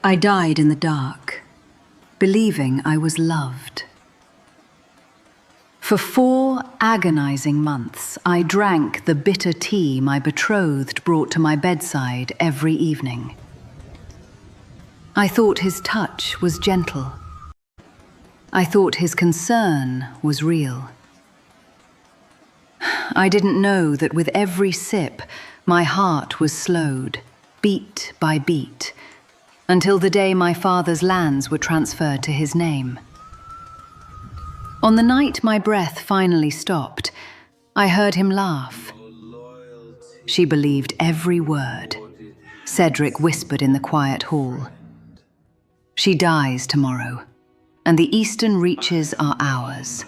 I died in the dark, believing I was loved. For 4 agonizing months, I drank the bitter tea my betrothed brought to my bedside every evening. I thought his touch was gentle. I thought his concern was real. I didn't know that with every sip, my heart was slowed, beat by beat, until the day my father's lands were transferred to his name. On the night my breath finally stopped, I heard him laugh. She believed every word, Cedric whispered in the quiet hall. She dies tomorrow, and the eastern reaches are ours.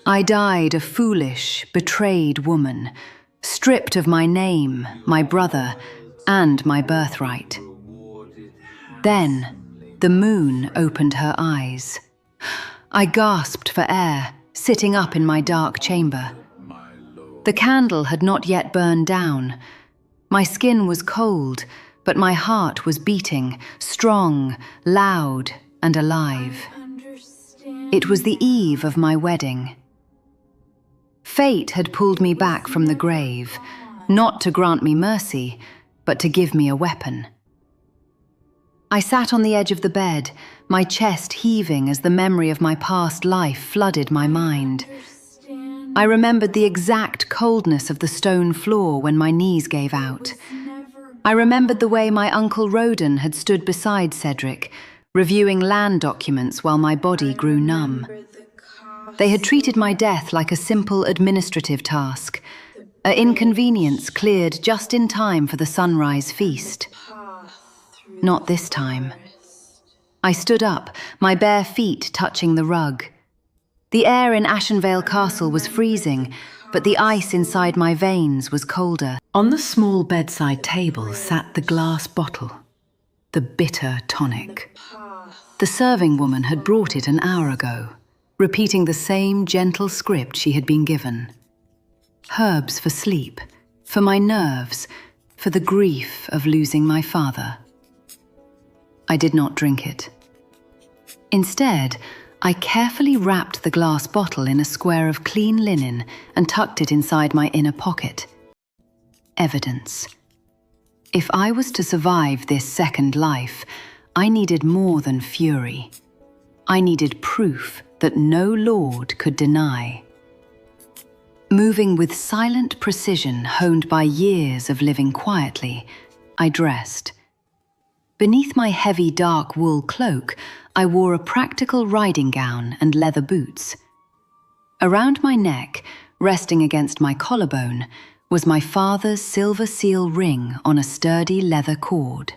I died a foolish, betrayed woman, stripped of my name, my brother, and my birthright. Then, the moon opened her eyes. I gasped for air, sitting up in my dark chamber. The candle had not yet burned down. My skin was cold, but my heart was beating, strong, loud, and alive. It was the eve of my wedding. Fate had pulled me back from the grave, not to grant me mercy, but to give me a weapon. I sat on the edge of the bed, my chest heaving as the memory of my past life flooded my mind. I remembered the exact coldness of the stone floor when my knees gave out. I remembered the way my Uncle Roden had stood beside Cedric, reviewing land documents while my body grew numb. They had treated my death like a simple administrative task, an inconvenience cleared just in time for the sunrise feast. Not this time. I stood up, my bare feet touching the rug. The air in Ashenvale Castle was freezing, but the ice inside my veins was colder. On the small bedside table sat the glass bottle, the bitter tonic. The serving woman had brought it an hour ago, repeating the same gentle script she had been given. Herbs for sleep, for my nerves, for the grief of losing my father. I did not drink it. Instead, I carefully wrapped the glass bottle in a square of clean linen and tucked it inside my inner pocket. Evidence. If I was to survive this second life, I needed more than fury. I needed proof that no lord could deny. Moving with silent precision honed by years of living quietly, I dressed. Beneath my heavy dark wool cloak, I wore a practical riding gown and leather boots. Around my neck, resting against my collarbone, was my father's silver seal ring on a sturdy leather cord.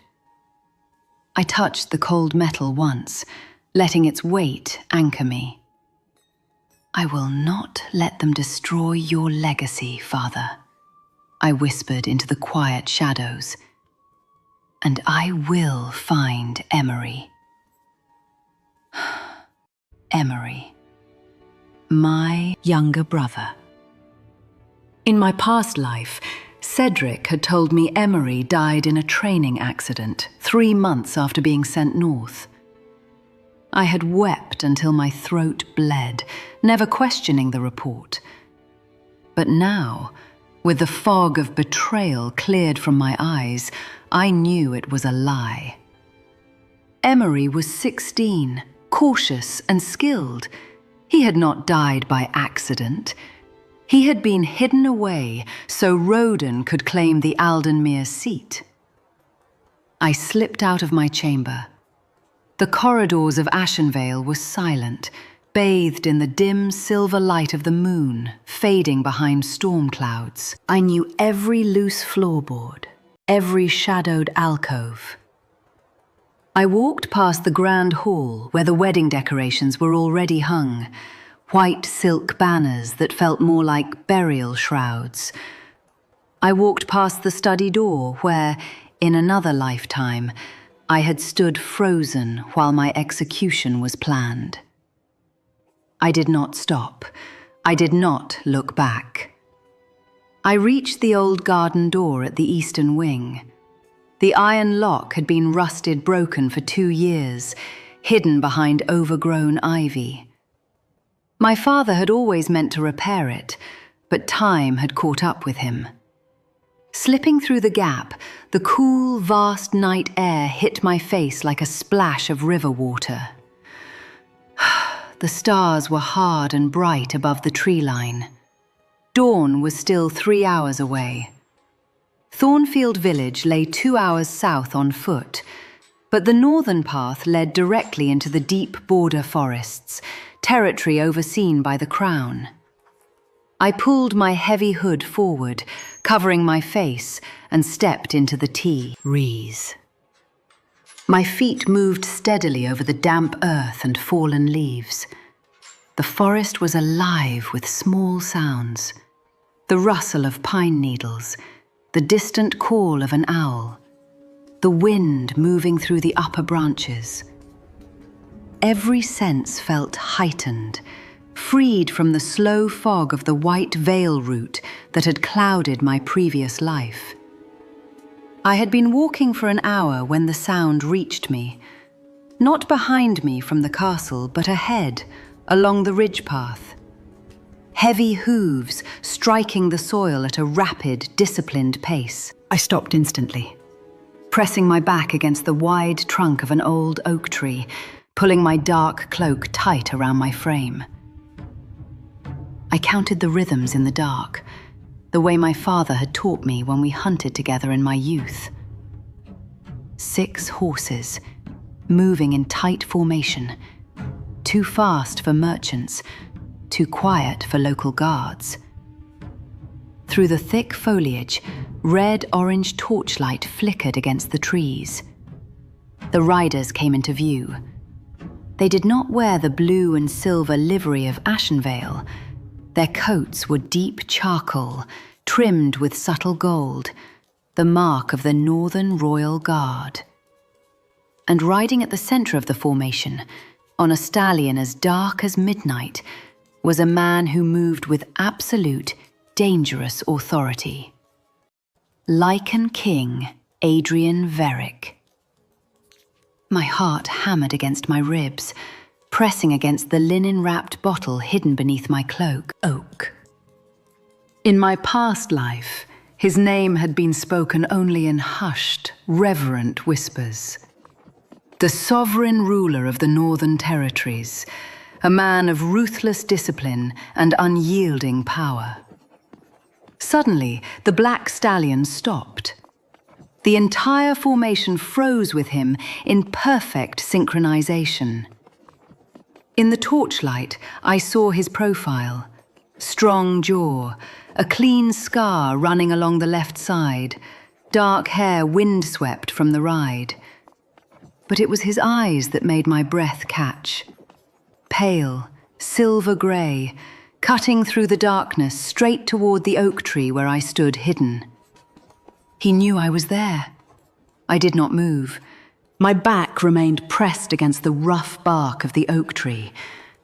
I touched the cold metal once, letting its weight anchor me. I will not let them destroy your legacy, Father, I whispered into the quiet shadows. And I will find Emery. Emery, my younger brother. In my past life, Cedric had told me Emery died in a training accident 3 months after being sent north. I had wept until my throat bled, never questioning the report. But now, with the fog of betrayal cleared from my eyes, I knew it was a lie. Emery was 16, cautious and skilled. He had not died by accident. He had been hidden away so Roden could claim the Aldenmir seat. I slipped out of my chamber. The corridors of Ashenvale were silent, bathed in the dim silver light of the moon, fading behind storm clouds. I knew every loose floorboard, every shadowed alcove. I walked past the grand hall where the wedding decorations were already hung, white silk banners that felt more like burial shrouds. I walked past the study door where, in another lifetime, I had stood frozen while my execution was planned. I did not stop. I did not look back. I reached the old garden door at the eastern wing. The iron lock had been rusted broken for 2 years, hidden behind overgrown ivy. My father had always meant to repair it, but time had caught up with him. Slipping through the gap, the cool, vast night air hit my face like a splash of river water. The stars were hard and bright above the tree line. Dawn was still 3 hours away. Thornfield village lay 2 hours south on foot, but the northern path led directly into the deep border forests, territory overseen by the Crown. I pulled my heavy hood forward, covering my face, and stepped into the Rees. My feet moved steadily over the damp earth and fallen leaves. The forest was alive with small sounds. The rustle of pine needles, the distant call of an owl, the wind moving through the upper branches. Every sense felt heightened, freed from the slow fog of the white veil root that had clouded my previous life. I had been walking for an hour when the sound reached me, not behind me from the castle, but ahead, along the ridge path. Heavy hooves striking the soil at a rapid, disciplined pace. I stopped instantly, pressing my back against the wide trunk of an old oak tree, pulling my dark cloak tight around my frame. I counted the rhythms in the dark, the way my father had taught me when we hunted together in my youth. 6 horses, moving in tight formation, too fast for merchants, too quiet for local guards. Through the thick foliage, red-orange torchlight flickered against the trees. The riders came into view. They did not wear the blue and silver livery of Ashenvale. Their coats were deep charcoal, trimmed with subtle gold, the mark of the Northern Royal Guard. And riding at the center of the formation, on a stallion as dark as midnight, was a man who moved with absolute, dangerous authority. Lycan King, Adrien Veric. My heart hammered against my ribs, pressing against the linen-wrapped bottle hidden beneath my cloak. Oak. In my past life, his name had been spoken only in hushed, reverent whispers. The sovereign ruler of the Northern Territories, a man of ruthless discipline and unyielding power. Suddenly, the black stallion stopped. The entire formation froze with him in perfect synchronization. In the torchlight, I saw his profile. Strong jaw, a clean scar running along the left side, dark hair windswept from the ride. But it was his eyes that made my breath catch. Pale, silver grey, cutting through the darkness straight toward the oak tree where I stood hidden. He knew I was there. I did not move. My back remained pressed against the rough bark of the oak tree,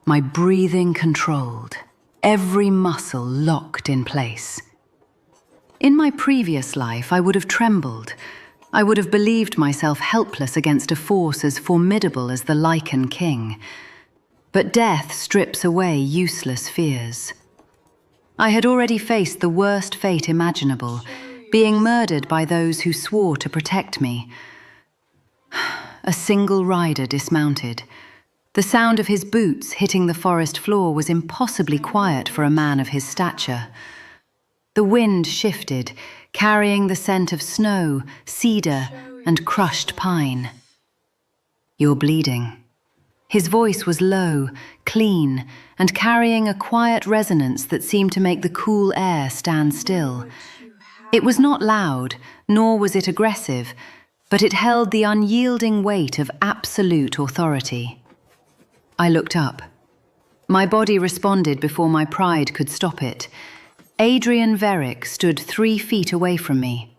my breathing controlled, every muscle locked in place. In my previous life, I would have trembled. I would have believed myself helpless against a force as formidable as the Lycan King. But death strips away useless fears. I had already faced the worst fate imaginable, being murdered by those who swore to protect me. A single rider dismounted. The sound of his boots hitting the forest floor was impossibly quiet for a man of his stature. The wind shifted, carrying the scent of snow, cedar, and crushed pine. "You're bleeding." His voice was low, clean, and carrying a quiet resonance that seemed to make the cool air stand still. It was not loud, nor was it aggressive, but it held the unyielding weight of absolute authority. I looked up. My body responded before my pride could stop it. Adrien Veric stood 3 feet away from me.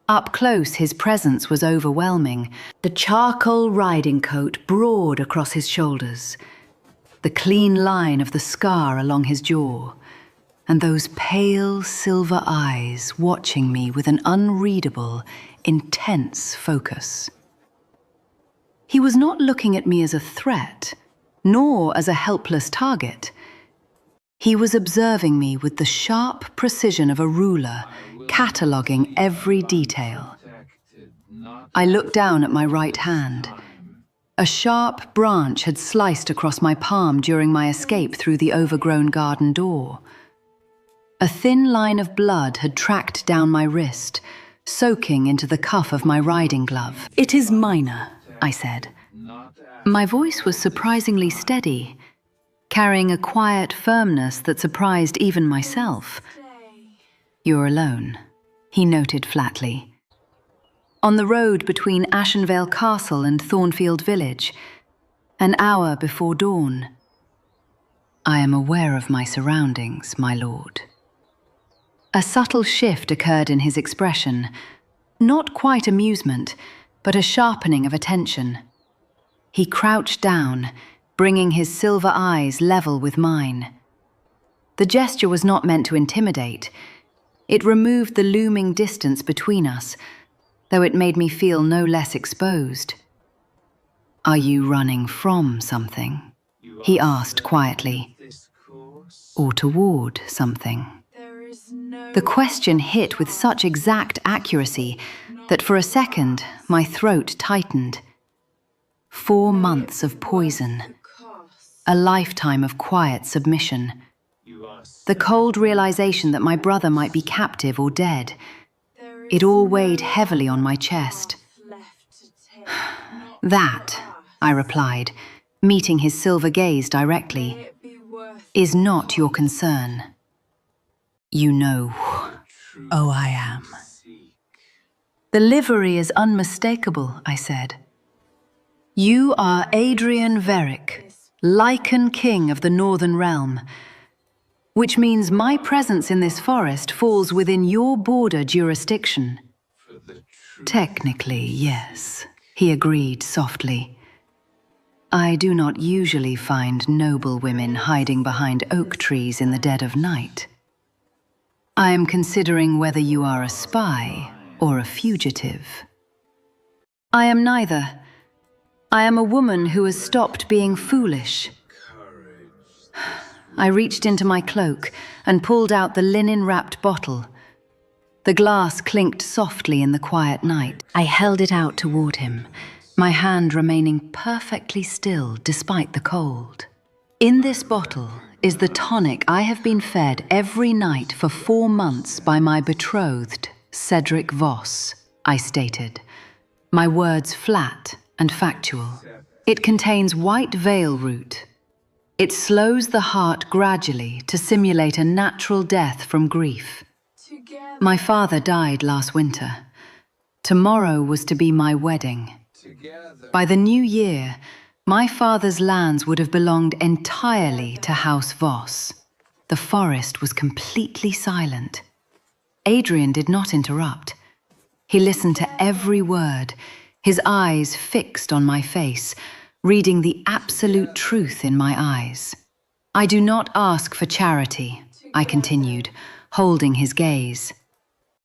Up close, his presence was overwhelming, the charcoal riding coat broad across his shoulders, the clean line of the scar along his jaw, and those pale silver eyes watching me with an unreadable, intense focus. He was not looking at me as a threat, nor as a helpless target. He was observing me with the sharp precision of a ruler, cataloguing every detail. I looked down at my right hand. A sharp branch had sliced across my palm during my escape through the overgrown garden door. A thin line of blood had tracked down my wrist, soaking into the cuff of my riding glove. "It is minor," I said. My voice was surprisingly steady, carrying a quiet firmness that surprised even myself. "You're alone," he noted flatly. "On the road between Ashenvale Castle and Thornfield Village, an hour before dawn." "I am aware of my surroundings, my lord." A subtle shift occurred in his expression, not quite amusement, but a sharpening of attention. He crouched down, bringing his silver eyes level with mine. The gesture was not meant to intimidate. It removed the looming distance between us, though it made me feel no less exposed. "Are you running from something?" he asked quietly. "Or toward something?" The question hit with such exact accuracy that for a second my throat tightened. 4 months of poison, a lifetime of quiet submission. The cold realization that my brother might be captive or dead, it all weighed heavily on my chest. "That," I replied, meeting his silver gaze directly, "is not your concern. You know who I am." "The livery is unmistakable," I said. "You are Adrien Veric, Lycan King of the Northern Realm, which means my presence in this forest falls within your border jurisdiction." "Technically, yes," he agreed softly. "I do not usually find noble women hiding behind oak trees in the dead of night. I am considering whether you are a spy or a fugitive." "I am neither. I am a woman who has stopped being foolish." I reached into my cloak and pulled out the linen-wrapped bottle. The glass clinked softly in the quiet night. I held it out toward him, my hand remaining perfectly still despite the cold. "In this bottle is the tonic I have been fed every night for 4 months by my betrothed, Cedric Voss," I stated, my words flat and factual. "It contains white veil root. It slows the heart gradually to simulate a natural death from grief. My father died last winter. Tomorrow was to be my wedding. By the new year, my father's lands would have belonged entirely to House Voss. The forest was completely silent. Adrien did not interrupt. He listened to every word, his eyes fixed on my face, reading the absolute truth in my eyes. "I do not ask for charity," I continued, holding his gaze.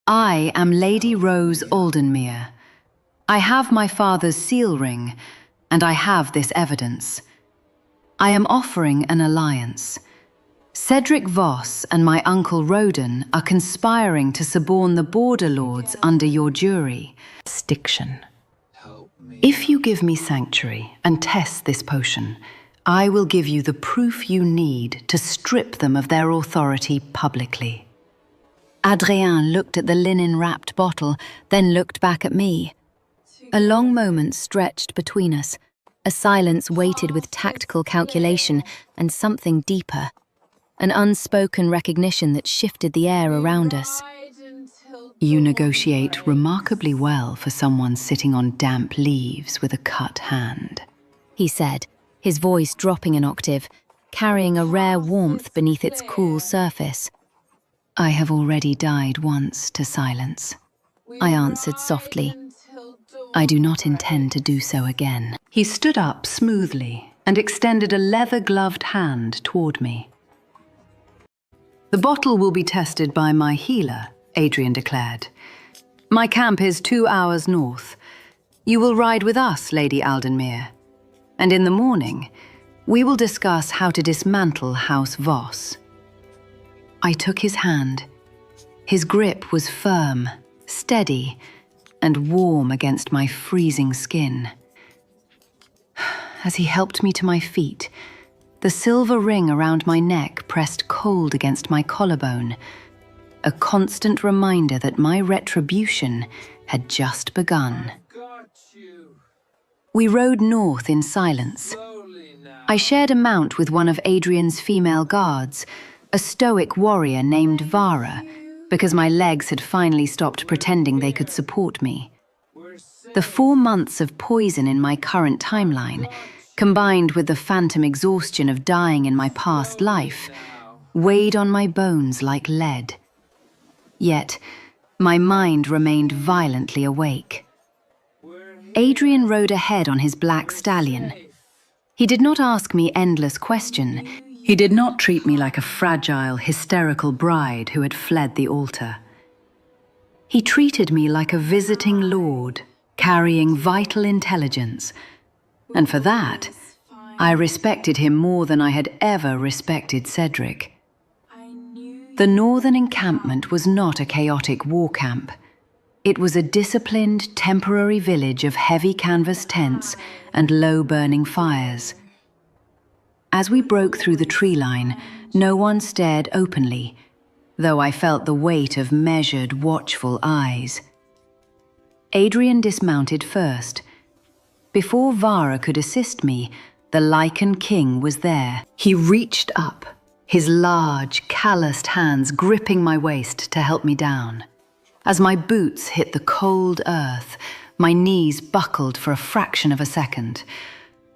"I am Lady Rose Aldenmir. I have my father's seal ring, and I have this evidence. I am offering an alliance. Cedric Voss and my uncle Roden are conspiring to suborn the border lords under your jurisdiction. If you give me sanctuary and test this potion, I will give you the proof you need to strip them of their authority publicly." Adrien looked at the linen-wrapped bottle, then looked back at me. A long moment stretched between us, a silence weighted with tactical calculation and something deeper, an unspoken recognition that shifted the air around us. "You negotiate remarkably well for someone sitting on damp leaves with a cut hand," he said, his voice dropping an octave, carrying a rare warmth beneath its cool surface. "I have already died once to silence," I answered softly. "I do not intend to do so again." He stood up smoothly and extended a leather-gloved hand toward me. "The bottle will be tested by my healer," Adrien declared. My camp is 2 hours north. You will ride with us, Lady Aldenmir. And in the morning, we will discuss how to dismantle House Voss. I took his hand. His grip was firm, steady, and warm against my freezing skin. As he helped me to my feet, the silver ring around my neck pressed cold against my collarbone, a constant reminder that my retribution had just begun. We rode north in silence. I shared a mount with one of Adrien's female guards, a stoic warrior named Vara, because my legs had finally stopped pretending they could support me. The 4 months of poison in my current timeline, combined with the phantom exhaustion of dying in my past life, weighed on my bones like lead. Yet, my mind remained violently awake. Adrien rode ahead on his black stallion. He did not ask me endless questions. He did not treat me like a fragile, hysterical bride who had fled the altar. He treated me like a visiting lord, carrying vital intelligence, and for that, I respected him more than I had ever respected Cedric. The northern encampment was not a chaotic war camp. It was a disciplined, temporary village of heavy canvas tents and low-burning fires. As we broke through the tree line, no one stared openly, though I felt the weight of measured, watchful eyes. Adrien dismounted first. Before Vara could assist me, the Lycan King was there. He reached up, his large, calloused hands gripping my waist to help me down. As my boots hit the cold earth, my knees buckled for a fraction of a second.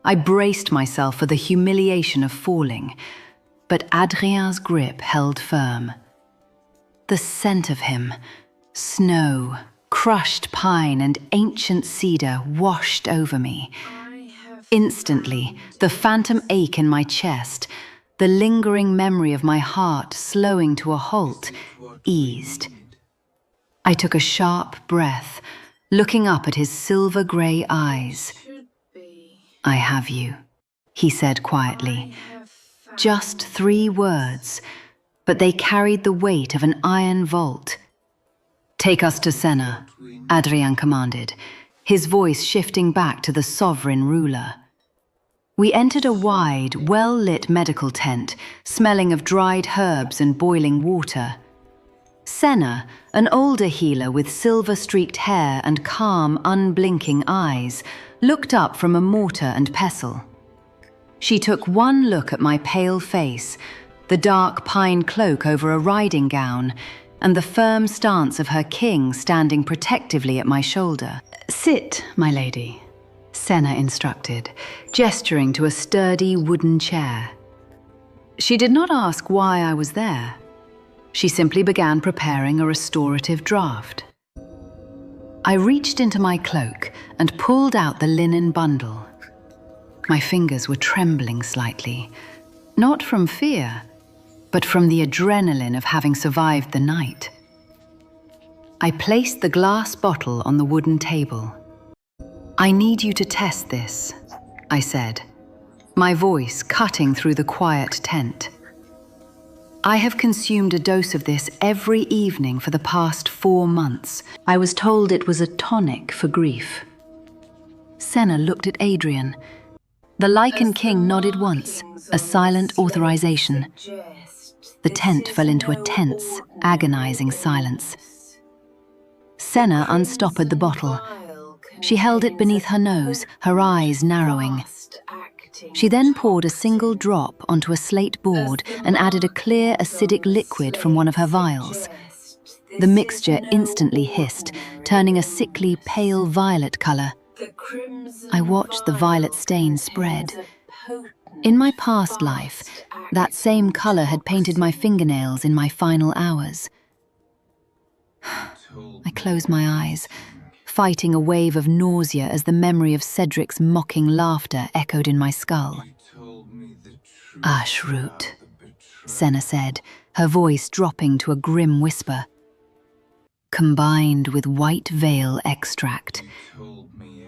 I braced myself for the humiliation of falling, but Adrien's grip held firm. The scent of him, snow, crushed pine, and ancient cedar washed over me. Instantly, the phantom ache in my chest, the lingering memory of my heart slowing to a halt, eased. I took a sharp breath, looking up at his silver-grey eyes. "I have you," he said quietly. Just 3 words, but they carried the weight of an iron vault. "Take us to Senna," Adrien commanded, his voice shifting back to the sovereign ruler. We entered a wide, well-lit medical tent, smelling of dried herbs and boiling water. Senna, an older healer with silver-streaked hair and calm, unblinking eyes, looked up from a mortar and pestle. She took one look at my pale face, the dark pine cloak over a riding gown, and the firm stance of her king standing protectively at my shoulder. "Sit, my lady," Senna instructed, gesturing to a sturdy wooden chair. She did not ask why I was there. She simply began preparing a restorative draft. I reached into my cloak and pulled out the linen bundle. My fingers were trembling slightly, not from fear, but from the adrenaline of having survived the night. I placed the glass bottle on the wooden table. "I need you to test this," I said, my voice cutting through the quiet tent. "I have consumed a dose of this every evening for the past 4 months. I was told it was a tonic for grief." Senna looked at Adrien. The Lycan King nodded once, a silent authorization. The tent fell into a tense, agonizing silence. Senna unstoppered the bottle. She held it beneath her nose, her eyes narrowing. She then poured a single drop onto a slate board and added a clear, acidic liquid from one of her vials. The mixture instantly hissed, turning a sickly, pale violet color. I watched the violet stain spread. In my past life, that same color had painted my fingernails in my final hours. I closed my eyes, fighting a wave of nausea as the memory of Cedric's mocking laughter echoed in my skull. "Ashroot," Senna said, her voice dropping to a grim whisper. combined with white veil extract.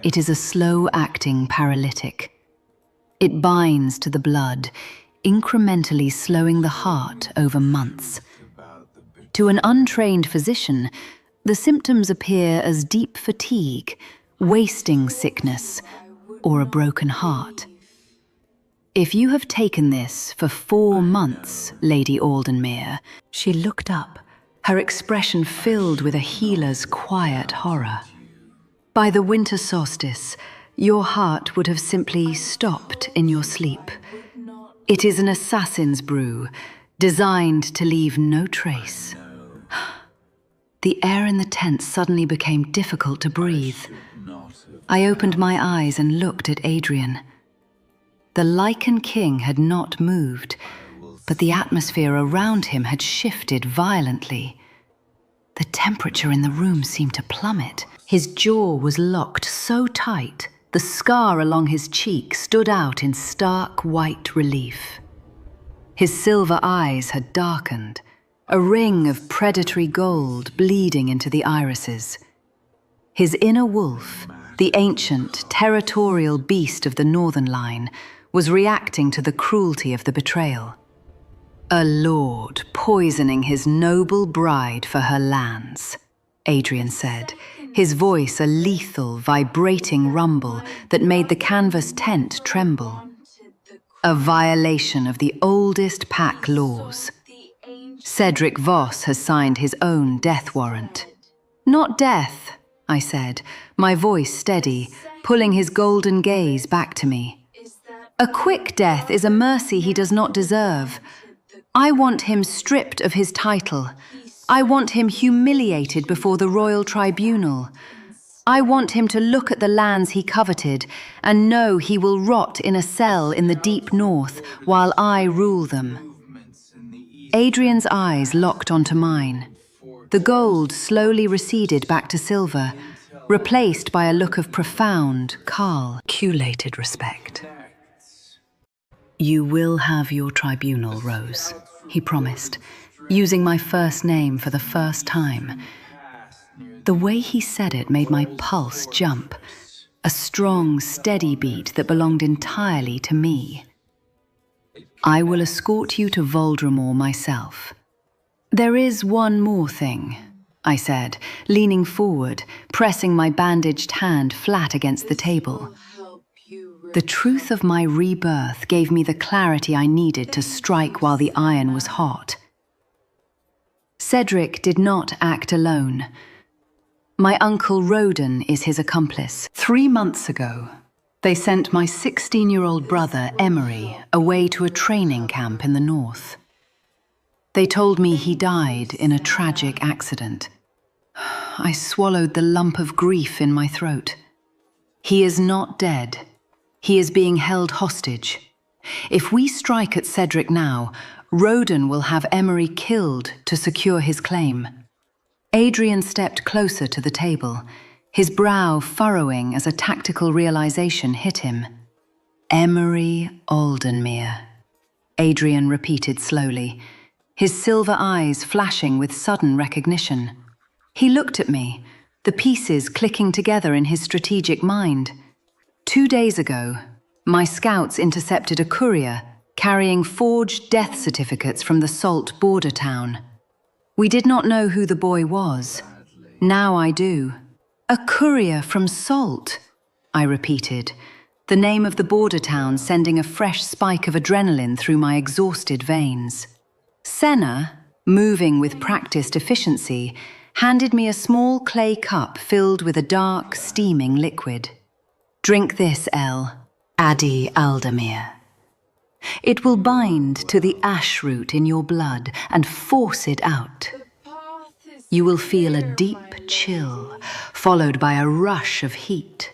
It is a slow-acting paralytic. It binds to the blood, incrementally slowing the heart over months. To an untrained physician, the symptoms appear as deep fatigue, wasting sickness, or a broken heart. If you have taken this for 4 months, Lady Aldenmir, she looked up, her expression filled with a healer's quiet horror. By the winter solstice, your heart would have simply stopped in your sleep. It is an assassin's brew, designed to leave no trace. The air in the tent suddenly became difficult to breathe. I opened my eyes and looked at Adrien. The Lycan King had not moved, but the atmosphere around him had shifted violently. The temperature in the room seemed to plummet. His jaw was locked so tight, the scar along his cheek stood out in stark white relief. His silver eyes had darkened, a ring of predatory gold bleeding into the irises. His inner wolf, the ancient, territorial beast of the Northern Line, was reacting to the cruelty of the betrayal. A lord poisoning his noble bride for her lands, Adrien said, his voice a lethal, vibrating rumble that made the canvas tent tremble. A violation of the oldest pack laws. Cedric Voss has signed his own death warrant. Not death, I said, my voice steady, pulling his golden gaze back to me. A quick death is a mercy he does not deserve. I want him stripped of his title. I want him humiliated before the royal tribunal. I want him to look at the lands he coveted and know he will rot in a cell in the deep north while I rule them. Adrien's eyes locked onto mine. The gold slowly receded back to silver, replaced by a look of profound, calculated respect. You will have your tribunal, Rose, he promised, using my first name for the first time. The way he said it made my pulse jump, a strong, steady beat that belonged entirely to me. I will escort you to Voldemort myself. There is one more thing, I said, leaning forward, pressing my bandaged hand flat against the table. The truth of my rebirth gave me the clarity I needed to strike while the iron was hot. Cedric did not act alone. My uncle Roden is his accomplice. 3 months ago, they sent my 16-year-old brother, Emery, away to a training camp in the north. They told me he died in a tragic accident. I swallowed the lump of grief in my throat. He is not dead. He is being held hostage. If we strike at Cedric now, Roden will have Emery killed to secure his claim. Adrien stepped closer to the table, his brow furrowing as a tactical realization hit him. Emery Aldenmir, Adrien repeated slowly, his silver eyes flashing with sudden recognition. He looked at me, the pieces clicking together in his strategic mind. 2 days ago, my scouts intercepted a courier carrying forged death certificates from the Salt border town. We did not know who the boy was. Now I do. A courier from Salt, I repeated, the name of the border town sending a fresh spike of adrenaline through my exhausted veins. Senna, moving with practiced efficiency, handed me a small clay cup filled with a dark, steaming liquid. Drink this, Adi Aldenmir. It will bind to the ash root in your blood and force it out. You will feel a deep chill, followed by a rush of heat.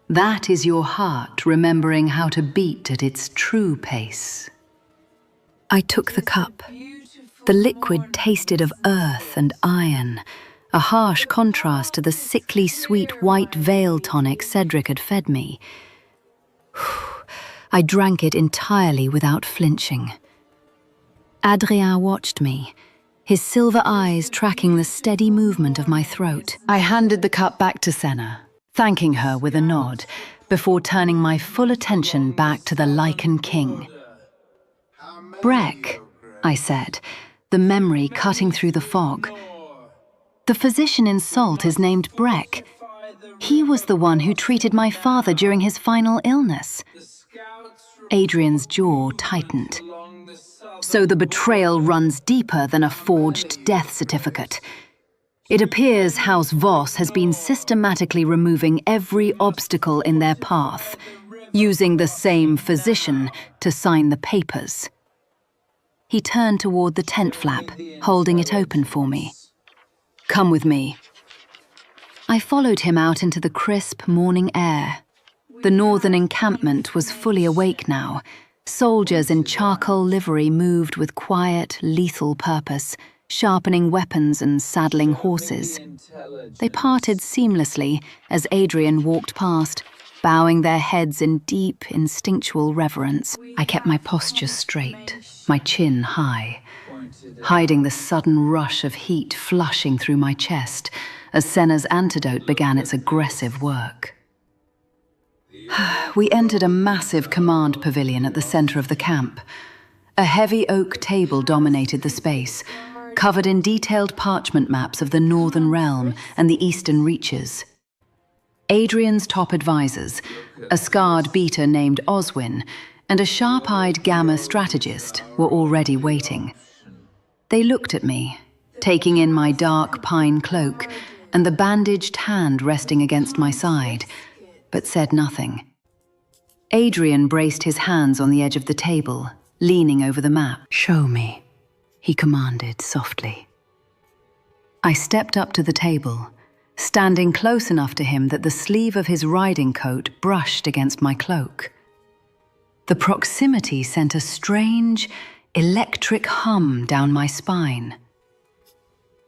That is your heart remembering how to beat at its true pace. I took the cup. The liquid tasted of earth and iron, a harsh contrast to the sickly sweet white veil tonic Cedric had fed me. I drank it entirely without flinching. Adrien watched me, his silver eyes tracking the steady movement of my throat. I handed the cup back to Senna, thanking her with a nod, before turning my full attention back to the Lycan King. "Breck," I said, the memory cutting through the fog. "The physician in Salt is named Breck. He was the one who treated my father during his final illness." Adrien's jaw tightened. "So the betrayal runs deeper than a forged death certificate. It appears House Voss has been systematically removing every obstacle in their path, using the same physician to sign the papers." He turned toward the tent flap, holding it open for me. "Come with me." I followed him out into the crisp morning air. The northern encampment was fully awake now. Soldiers in charcoal livery moved with quiet, lethal purpose, sharpening weapons and saddling horses. They parted seamlessly as Adrien walked past, bowing their heads in deep, instinctual reverence. I kept my posture straight, my chin high, hiding the sudden rush of heat flushing through my chest as Senna's antidote began its aggressive work. We entered a massive command pavilion at the center of the camp. A heavy oak table dominated the space, covered in detailed parchment maps of the Northern Realm and the Eastern Reaches. Adrien's top advisors, a scarred beater named Oswin, and a sharp-eyed Gamma strategist were already waiting. They looked at me, taking in my dark pine cloak and the bandaged hand resting against my side, but said nothing. Adrien braced his hands on the edge of the table, leaning over the map. "Show me," he commanded softly. I stepped up to the table, standing close enough to him that the sleeve of his riding coat brushed against my cloak. The proximity sent a strange, electric hum down my spine.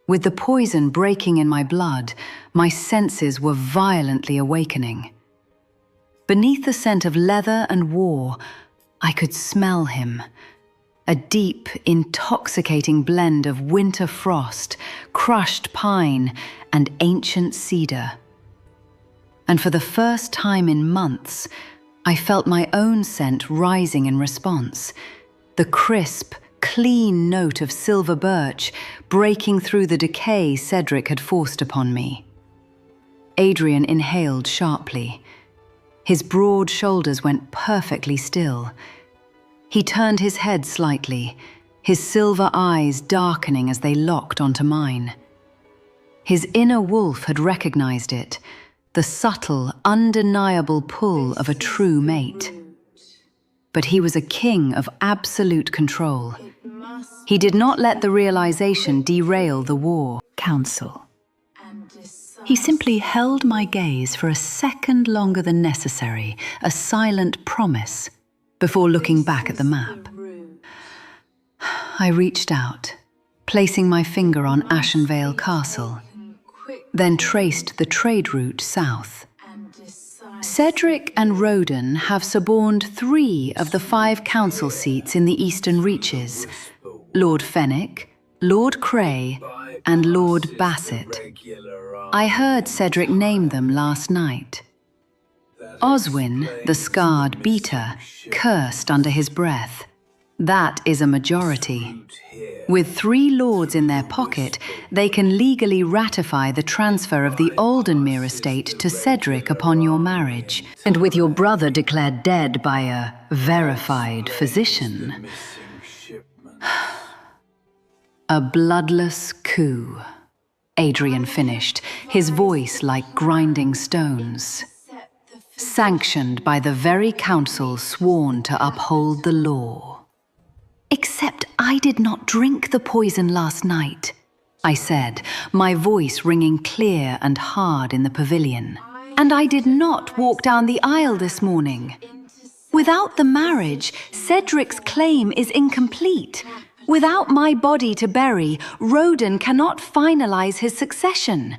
With the poison breaking in my blood, my senses were violently awakening. Beneath the scent of leather and war, I could smell him. A deep, intoxicating blend of winter frost, crushed pine, and ancient cedar. And for the first time in months, I felt my own scent rising in response. The crisp, clean note of silver birch breaking through the decay Cedric had forced upon me. Adrien inhaled sharply. His broad shoulders went perfectly still. He turned his head slightly, his silver eyes darkening as they locked onto mine. His inner wolf had recognized it, the subtle, undeniable pull of a true mate. But he was a king of absolute control. He did not let the realization derail the war. Counsel. He simply held my gaze for a second longer than necessary, a silent promise, before looking back at the map. I reached out, placing my finger on Ashenvale Castle, then traced the trade route south. Cedric and Roden have suborned 3 of the 5 council seats in the Eastern Reaches: Lord Fenwick, Lord Cray, and Lord Bassett. I heard Cedric name them last night. Oswin, the scarred beater, cursed under his breath. That is a majority. With 3 lords in their pocket, they can legally ratify the transfer of the Aldenmir estate to Cedric upon your marriage. And with your brother declared dead by a verified physician. A bloodless coup, Adrien finished, his voice like grinding stones. Sanctioned by the very council sworn to uphold the law. "Except I did not drink the poison last night," I said, my voice ringing clear and hard in the pavilion. "And I did not walk down the aisle this morning. Without the marriage, Cedric's claim is incomplete. Without my body to bury, Roden cannot finalize his succession.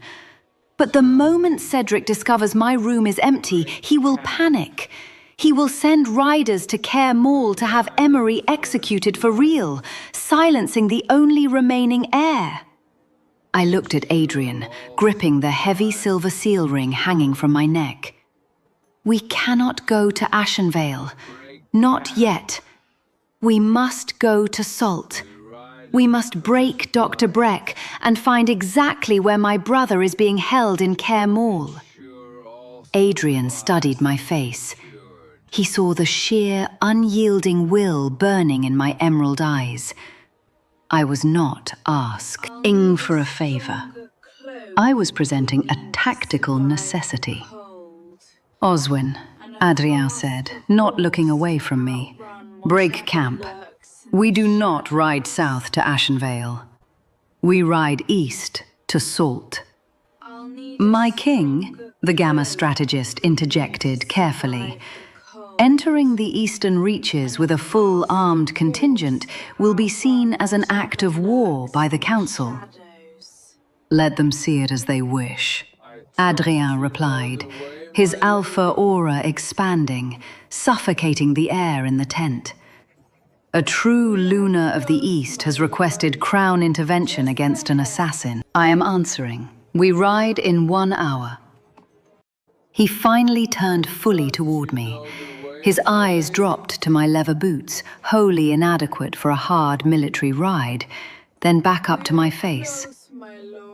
But the moment Cedric discovers my room is empty, he will panic. He will send riders to Care Mall to have Emery executed for real. silencing the only remaining heir. I looked at Adrien, gripping the heavy silver seal ring hanging from my neck. We cannot go to Ashenvale. Not yet. We must go to Salt. We must break Dr. Breck and find exactly where my brother is being held in Care Mall. Adrien studied my face. He saw the sheer, unyielding will burning in my emerald eyes. I was not asking for a favor. I was presenting a tactical necessity. Oswin, Adrien said, not looking away from me. Break camp. We do not ride south to Ashenvale. We ride east to Salt. My king, the Gamma strategist interjected carefully. Entering the eastern reaches with a full armed contingent will be seen as an act of war by the Council. Let them see it as they wish, Adrien replied, his alpha aura expanding, suffocating the air in the tent. A true Luna of the East has requested crown intervention against an assassin. I am answering. We ride in 1 hour. He finally turned fully toward me. His eyes dropped to my leather boots, wholly inadequate for a hard military ride, then back up to my face.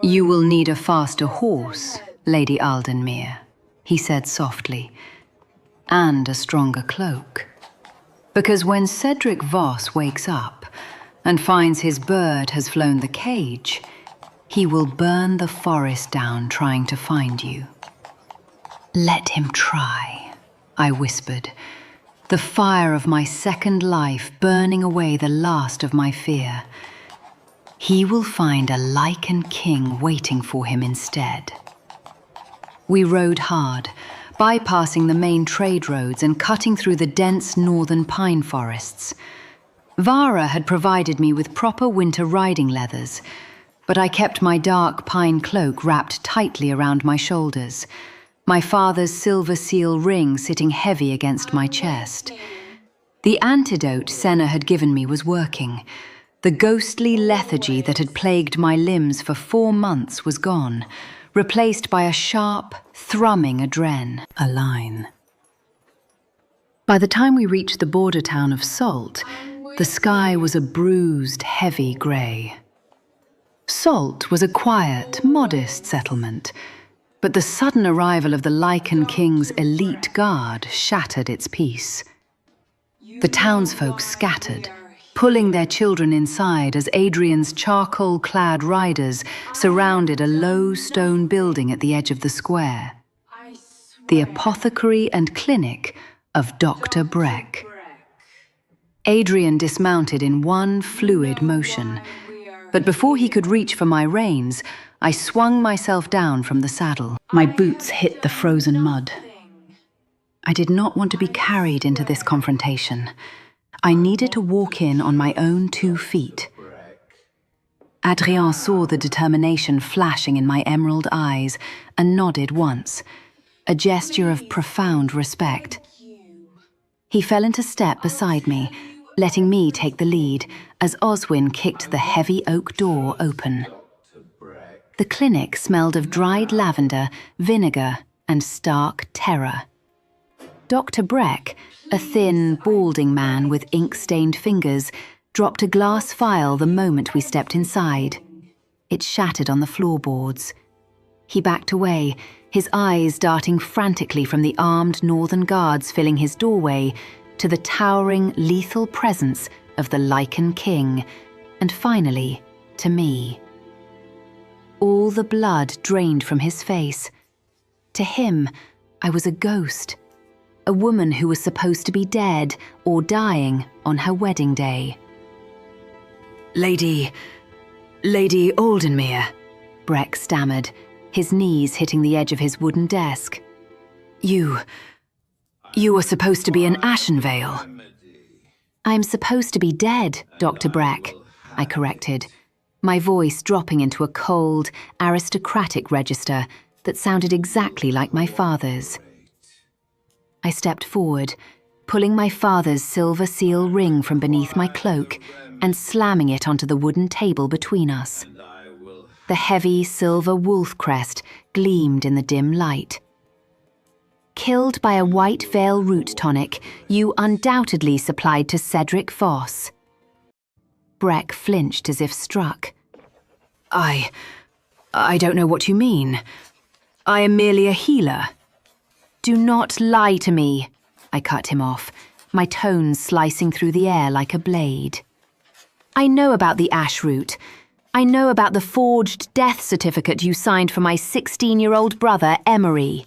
You will need a faster horse, Lady Aldenmir, he said softly, and a stronger cloak. Because when Cedric Voss wakes up and finds his bird has flown the cage, he will burn the forest down trying to find you. Let him try, I whispered, the fire of my second life burning away the last of my fear. He will find a Lycan King waiting for him instead. We rode hard, bypassing the main trade roads and cutting through the dense northern pine forests. Vara had provided me with proper winter riding leathers, but I kept my dark pine cloak wrapped tightly around my shoulders, my father's silver seal ring sitting heavy against my chest. The antidote Senna had given me was working. The ghostly lethargy that had plagued my limbs for 4 months was gone, replaced by a sharp, thrumming adren, a line. By the time we reached the border town of Salt, the sky was a bruised, heavy grey. Salt was a quiet, modest settlement, but the sudden arrival of the Lycan King's elite guard shattered its peace. The townsfolk scattered, pulling their children inside as Adrien's charcoal-clad riders surrounded a low stone building at the edge of the square. The apothecary and clinic of Dr. Breck. Adrien dismounted in one fluid motion, but before he could reach for my reins, I swung myself down from the saddle. My boots hit the frozen mud. I did not want to be carried into this confrontation. I needed to walk in on my own 2 feet. Adrien saw the determination flashing in my emerald eyes and nodded once, a gesture of profound respect. He fell into step beside me, letting me take the lead as Oswin kicked the heavy oak door open. The clinic smelled of dried lavender, vinegar, and stark terror. Dr. Breck, a thin, balding man with ink-stained fingers, dropped a glass phial the moment we stepped inside. It shattered on the floorboards. He backed away, his eyes darting frantically from the armed northern guards filling his doorway to the towering, lethal presence of the Lycan King, and finally, to me. All the blood drained from his face. To him, I was a ghost, a woman who was supposed to be dead or dying on her wedding day. Lady Aldenmir, Breck stammered, his knees hitting the edge of his wooden desk. You were supposed to be in Ashenvale. I'm supposed to be dead, Dr. Breck, I corrected, my voice dropping into a cold, aristocratic register that sounded exactly like my father's. I stepped forward, pulling my father's silver seal ring from beneath my cloak and slamming it onto the wooden table between us. The heavy silver wolf crest gleamed in the dim light. Killed by a white veil root tonic you undoubtedly supplied to Cedric Voss. Breck flinched as if struck. I don't know what you mean. I am merely a healer. Do not lie to me, I cut him off, my tones slicing through the air like a blade. I know about the ash root. I know about the forged death certificate you signed for my 16-year-old brother, Emery.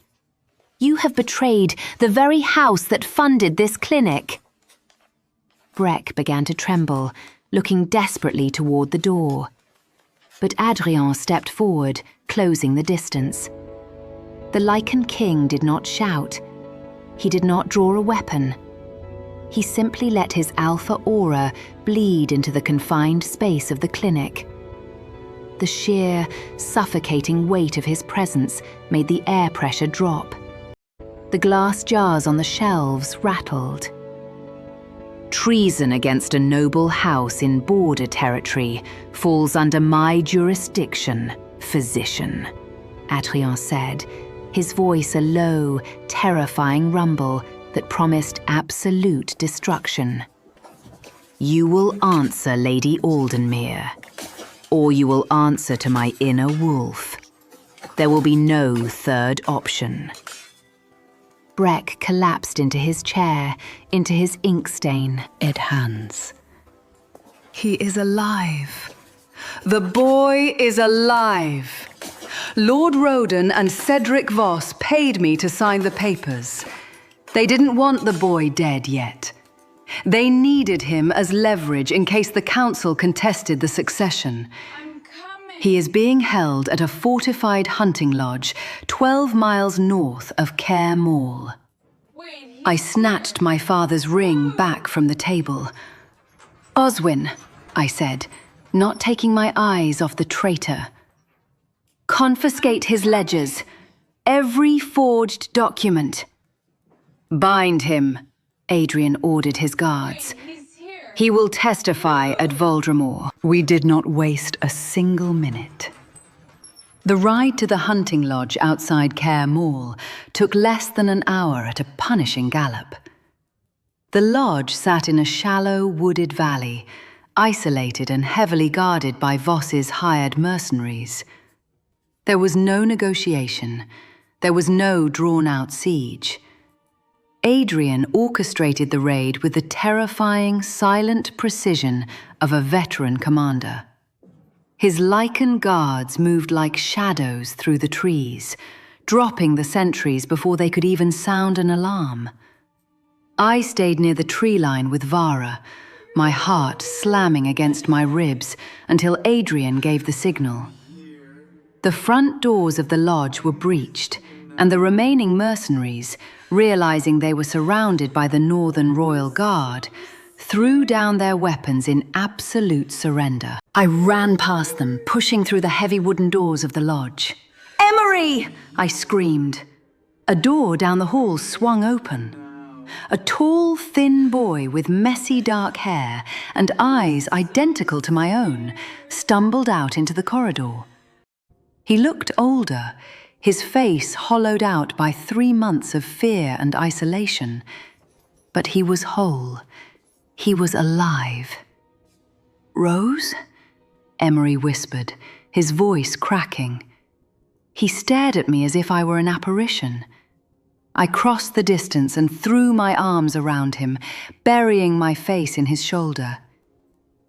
You have betrayed the very house that funded this clinic. Breck began to tremble, looking desperately toward the door. But Adrien stepped forward, closing the distance. The Lycan King did not shout. He did not draw a weapon. He simply let his alpha aura bleed into the confined space of the clinic. The sheer, suffocating weight of his presence made the air pressure drop. The glass jars on the shelves rattled. Treason against a noble house in border territory falls under my jurisdiction, physician, Adrien said, his voice a low, terrifying rumble that promised absolute destruction. You will answer Lady Aldenmir, or you will answer to my inner wolf. There will be no third option. Breck collapsed into his chair, into his ink stain. Ed hands. He is alive. The boy is alive. Lord Roden and Cedric Voss paid me to sign the papers. They didn't want the boy dead yet. They needed him as leverage in case the council contested the succession. He is being held at a fortified hunting lodge 12 miles north of Heir Mall. I snatched my father's ring back from the table. Oswin, I said, not taking my eyes off the traitor. Confiscate his ledgers, every forged document. Bind him, Adrien ordered his guards. He will testify at Voldemort. We did not waste a single minute. The ride to the hunting lodge outside Heir Mall took less than an hour at a punishing gallop. The lodge sat in a shallow, wooded valley, isolated and heavily guarded by Voss's hired mercenaries. There was no negotiation. There was no drawn-out siege. Adrien orchestrated the raid with the terrifying, silent precision of a veteran commander. His Lycan guards moved like shadows through the trees, dropping the sentries before they could even sound an alarm. I stayed near the tree line with Vara, my heart slamming against my ribs until Adrien gave the signal. The front doors of the lodge were breached, and the remaining mercenaries, realizing they were surrounded by the Northern Royal Guard, threw down their weapons in absolute surrender. I ran past them, pushing through the heavy wooden doors of the lodge. "Emery!" I screamed. A door down the hall swung open. A tall, thin boy with messy dark hair and eyes identical to my own stumbled out into the corridor. He looked older, his face hollowed out by 3 months of fear and isolation. But he was whole. He was alive. "Rose?" Emery whispered, his voice cracking. He stared at me as if I were an apparition. I crossed the distance and threw my arms around him, burying my face in his shoulder.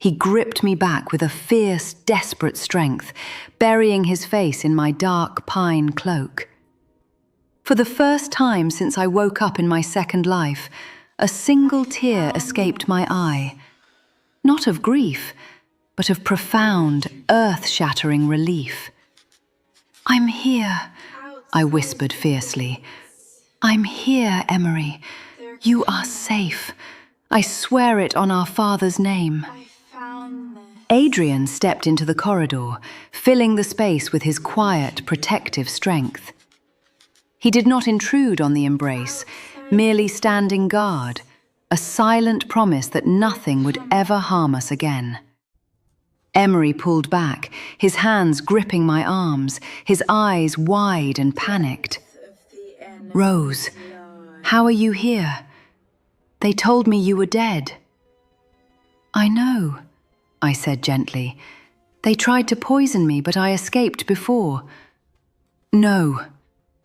He gripped me back with a fierce, desperate strength, burying his face in my dark pine cloak. For the first time since I woke up in my second life, a single tear escaped my eye. Not of grief, but of profound, earth-shattering relief. "I'm here," I whispered fiercely. "I'm here, Emery. You are safe. I swear it on our father's name." Adrien stepped into the corridor, filling the space with his quiet, protective strength. He did not intrude on the embrace, merely standing guard, a silent promise that nothing would ever harm us again. Emery pulled back, his hands gripping my arms, his eyes wide and panicked. "Rose, how are you here? They told me you were dead." "I know," I said gently. "They tried to poison me, but I escaped before." "No,"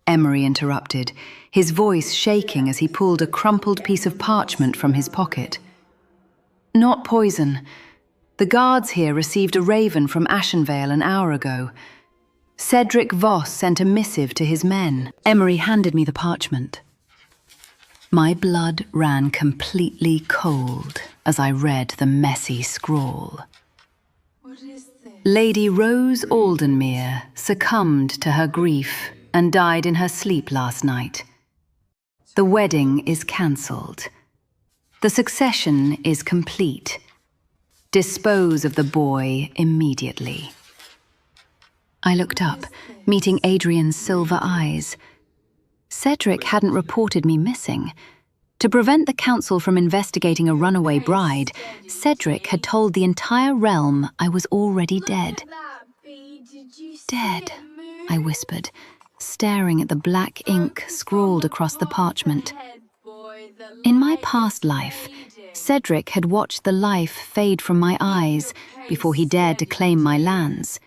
Emery interrupted, his voice shaking as he pulled a crumpled piece of parchment from his pocket. "Not poison. The guards here received a raven from Ashenvale an hour ago. Cedric Voss sent a missive to his men." Emery handed me the parchment. My blood ran completely cold as I read the messy scrawl. What is this? Lady Rose Aldenmir succumbed to her grief and died in her sleep last night. The wedding is cancelled. The succession is complete. Dispose of the boy immediately. I looked up, meeting Adrien's silver eyes. Cedric hadn't reported me missing. To prevent the council from investigating a runaway bride, Cedric had told the entire realm I was already dead. "Dead," I whispered, staring at the black ink scrawled across the parchment. In my past life, Cedric had watched the life fade from my eyes before he dared to claim my lands.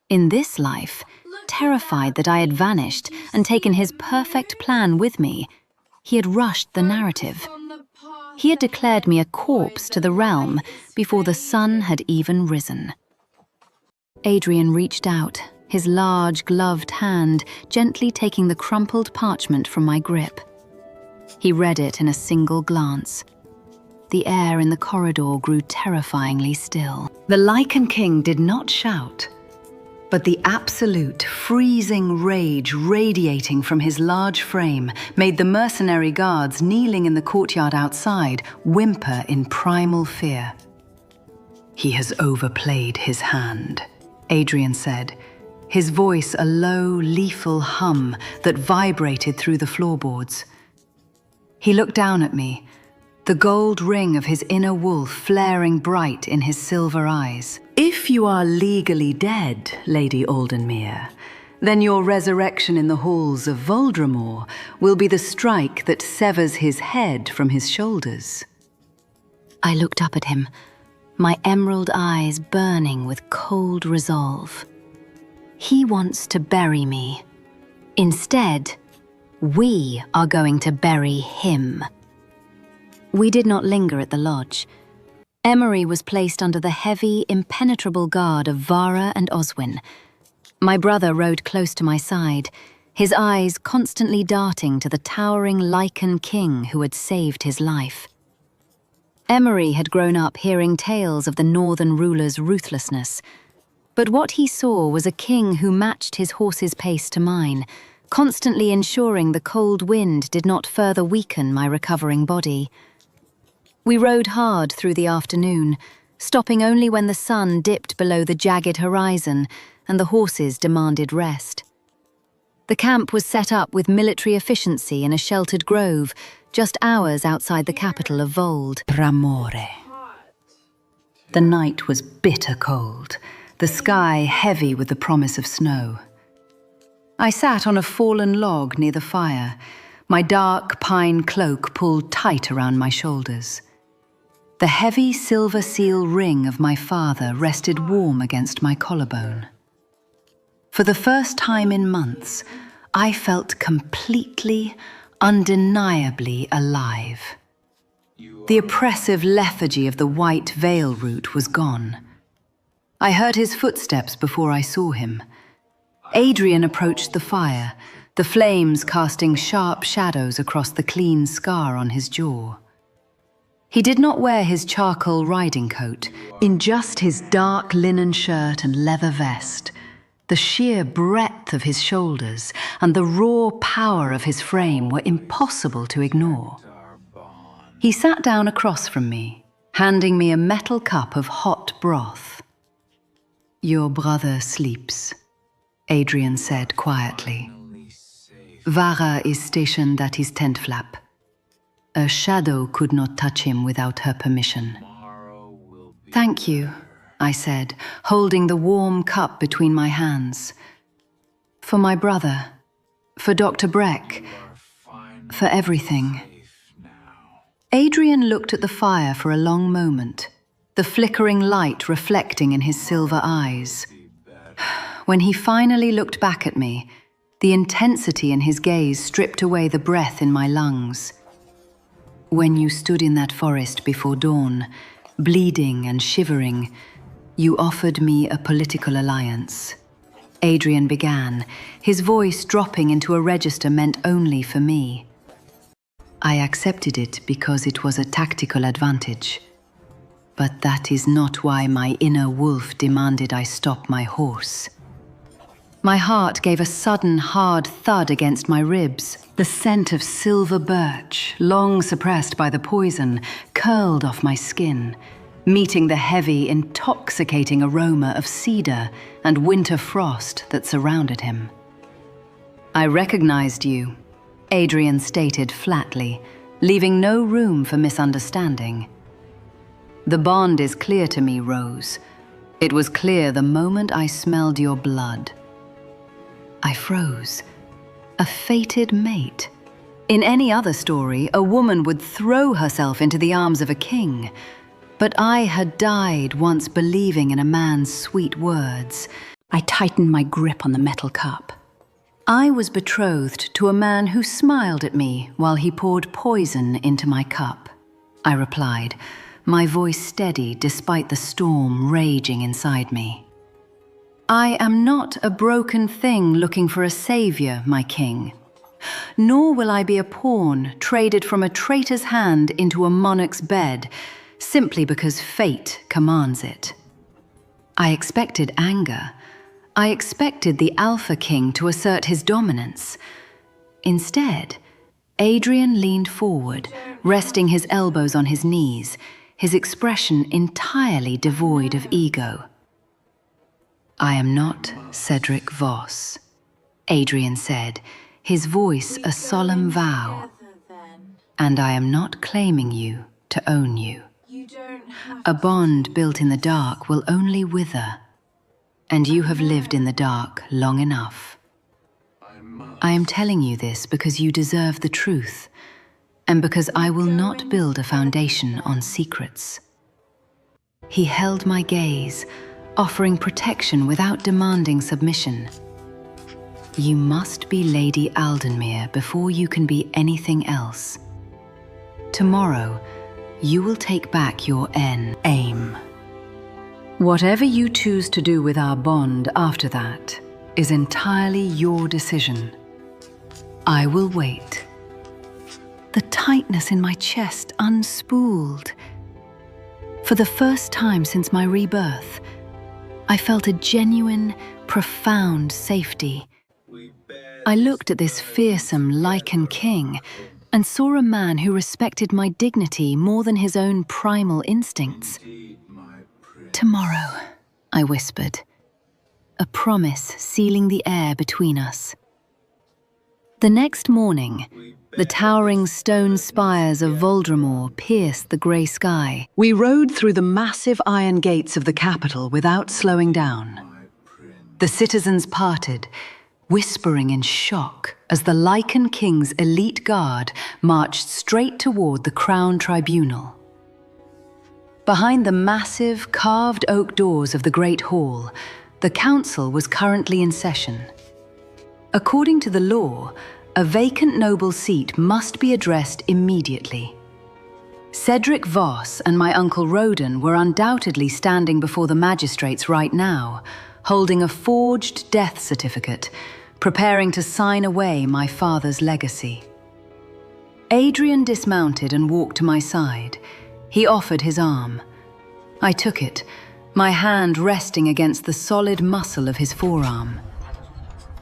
In this life, terrified that I had vanished and taken his perfect plan with me, he had rushed the narrative. He had declared me a corpse to the realm before the sun had even risen. Adrien reached out, his large gloved hand gently taking the crumpled parchment from my grip. He read it in a single glance. The air in the corridor grew terrifyingly still. The Lycan King did not shout, but the absolute, freezing rage radiating from his large frame made the mercenary guards kneeling in the courtyard outside whimper in primal fear. "He has overplayed his hand," Adrien said, his voice a low, lethal hum that vibrated through the floorboards. He looked down at me, the gold ring of his inner wolf flaring bright in his silver eyes. "If you are legally dead, Lady Aldenmir, then your resurrection in the halls of Voldemort will be the strike that severs his head from his shoulders." I looked up at him, my emerald eyes burning with cold resolve. He wants to bury me. Instead, we are going to bury him. We did not linger at the lodge. Emery was placed under the heavy, impenetrable guard of Vara and Oswin. My brother rode close to my side, his eyes constantly darting to the towering Lycan King who had saved his life. Emery had grown up hearing tales of the northern ruler's ruthlessness, but what he saw was a king who matched his horse's pace to mine, constantly ensuring the cold wind did not further weaken my recovering body. We rode hard through the afternoon, stopping only when the sun dipped below the jagged horizon and the horses demanded rest. The camp was set up with military efficiency in a sheltered grove, just hours outside the capital of Vold. Ramore. The night was bitter cold, the sky heavy with the promise of snow. I sat on a fallen log near the fire, my dark pine cloak pulled tight around my shoulders. The heavy silver seal ring of my father rested warm against my collarbone. For the first time in months, I felt completely, undeniably alive. The oppressive lethargy of the white veil root was gone. I heard his footsteps before I saw him. Adrien approached the fire, the flames casting sharp shadows across the clean scar on his jaw. He did not wear his charcoal riding coat, in just his dark linen shirt and leather vest. The sheer breadth of his shoulders and the raw power of his frame were impossible to ignore. He sat down across from me, handing me a metal cup of hot broth. "Your brother sleeps," Adrien said quietly. "Vara is stationed at his tent flap. A shadow could not touch him without her permission. "Thank you," I said, holding the warm cup between my hands. "For my brother, for Dr. Breck, for everything." Adrien looked at the fire for a long moment, the flickering light reflecting in his silver eyes. When he finally looked back at me, the intensity in his gaze stripped away the breath in my lungs. "When you stood in that forest before dawn, bleeding and shivering, you offered me a political alliance," Adrien began, his voice dropping into a register meant only for me. "I accepted it because it was a tactical advantage. But that is not why my inner wolf demanded I stop my horse." My heart gave a sudden hard thud against my ribs. The scent of silver birch, long suppressed by the poison, curled off my skin, meeting the heavy, intoxicating aroma of cedar and winter frost that surrounded him. "I recognized you," Adrien stated flatly, leaving no room for misunderstanding. "The bond is clear to me, Rose. It was clear the moment I smelled your blood." I froze. A fated mate. In any other story, a woman would throw herself into the arms of a king. But I had died once believing in a man's sweet words. I tightened my grip on the metal cup. I was betrothed to a man who smiled at me while he poured poison into my cup, I replied, my voice steady despite the storm raging inside me. "I am not a broken thing looking for a savior, my king. Nor will I be a pawn traded from a traitor's hand into a monarch's bed, simply because fate commands it." I expected anger. I expected the Alpha King to assert his dominance. Instead, Adrien leaned forward, resting his elbows on his knees, his expression entirely devoid of ego. "I am not Cedric Voss," Adrien said, his voice a solemn vow. "And I am not claiming you to own you. A bond built in the dark will only wither, and you have lived in the dark long enough. I am telling you this because you deserve the truth, and because I will not build a foundation on secrets." He held my gaze, offering protection without demanding submission. "You must be Lady Aldenmir before you can be anything else. Tomorrow, you will take back your aim. Whatever you choose to do with our bond after that is entirely your decision. I will wait." The tightness in my chest unspooled. For the first time since my rebirth, I felt a genuine, profound safety. I looked at this fearsome Lycan King and saw a man who respected my dignity more than his own primal instincts. "Tomorrow," I whispered, a promise sealing the air between us. The next morning, the towering stone spires of Voldemort pierced the grey sky. We rode through the massive iron gates of the capital without slowing down. The citizens parted, whispering in shock as the Lycan King's elite guard marched straight toward the Crown Tribunal. Behind the massive, carved oak doors of the Great Hall, the council was currently in session. According to the law, a vacant noble seat must be addressed immediately. Cedric Voss and my uncle Roden were undoubtedly standing before the magistrates right now, holding a forged death certificate, preparing to sign away my father's legacy. Adrien dismounted and walked to my side. He offered his arm. I took it, my hand resting against the solid muscle of his forearm.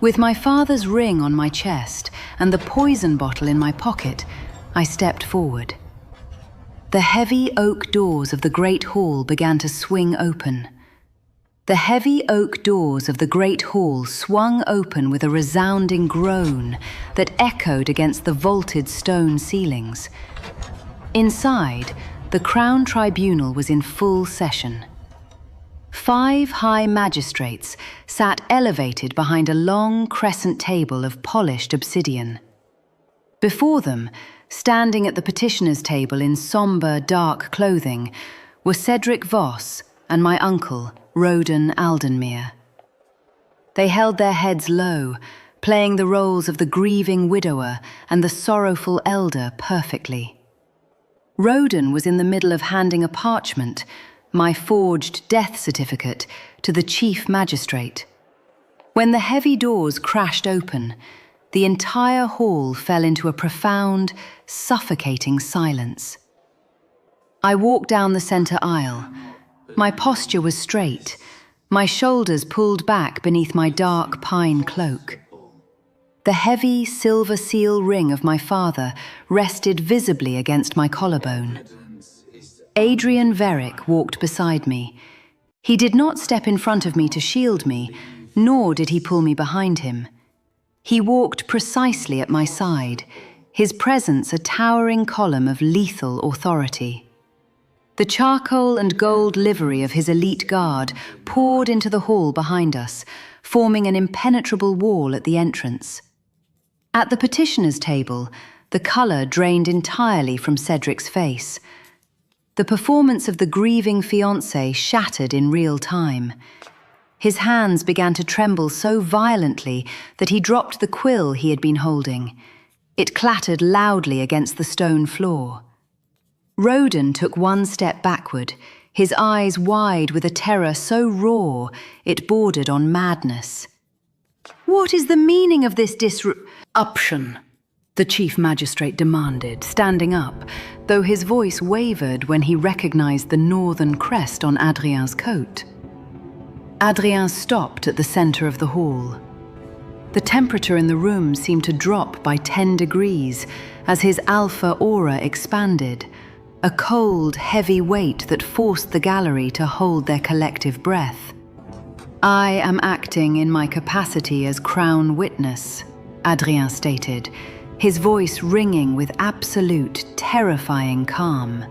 With my father's ring on my chest and the poison bottle in my pocket, I stepped forward. The heavy oak doors of the Great Hall began to swing open. The heavy oak doors of the great hall swung open with a resounding groan that echoed against the vaulted stone ceilings. Inside, the Crown Tribunal was in full session. 5 high magistrates sat elevated behind a long crescent table of polished obsidian. Before them, standing at the petitioner's table in sombre, dark clothing, were Cedric Voss and my uncle, Roden Aldenmir. They held their heads low, playing the roles of the grieving widower and the sorrowful elder perfectly. Roden was in the middle of handing a parchment, my forged death certificate, to the chief magistrate. When the heavy doors crashed open, the entire hall fell into a profound, suffocating silence. I walked down the center aisle. My posture was straight, my shoulders pulled back beneath my dark pine cloak. The heavy silver seal ring of my father rested visibly against my collarbone. Adrien Veric walked beside me. He did not step in front of me to shield me, nor did he pull me behind him. He walked precisely at my side, his presence a towering column of lethal authority. The charcoal and gold livery of his elite guard poured into the hall behind us, forming an impenetrable wall at the entrance. At the petitioner's table, the colour drained entirely from Cedric's face. The performance of the grieving fiancé shattered in real time. His hands began to tremble so violently that he dropped the quill he had been holding. It clattered loudly against the stone floor. Roden took one step backward, his eyes wide with a terror so raw it bordered on madness. "What is the meaning of this disruption?" the chief magistrate demanded, standing up, though his voice wavered when he recognized the northern crest on Adrien's coat. Adrien stopped at the center of the hall. The temperature in the room seemed to drop by 10 degrees as his alpha aura expanded, a cold, heavy weight that forced the gallery to hold their collective breath. "I am acting in my capacity as Crown Witness," Adrien stated, his voice ringing with absolute, terrifying calm.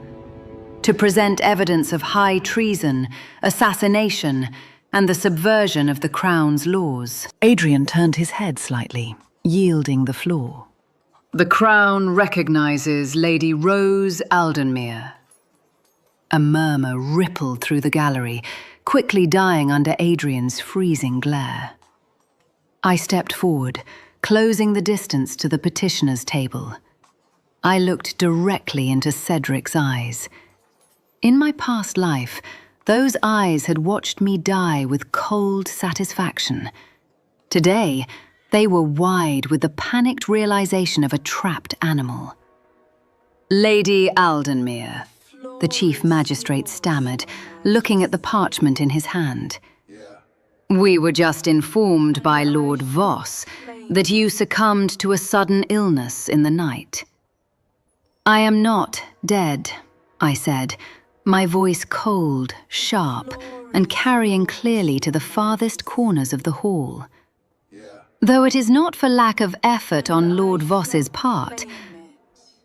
"To present evidence of high treason, assassination, and the subversion of the Crown's laws." Adrien turned his head slightly, yielding the floor. "The Crown recognizes Lady Rose Aldenmir." A murmur rippled through the gallery, quickly dying under Adrien's freezing glare. I stepped forward, closing the distance to the petitioner's table. I looked directly into Cedric's eyes. In my past life, those eyes had watched me die with cold satisfaction. Today, they were wide with the panicked realization of a trapped animal. "Lady Aldenmir," the chief magistrate stammered, looking at the parchment in his hand. "We were just informed by Lord Voss that you succumbed to a sudden illness in the night." "I am not dead," I said, my voice cold, sharp, and carrying clearly to the farthest corners of the hall. "Though it is not for lack of effort on Lord Voss's part.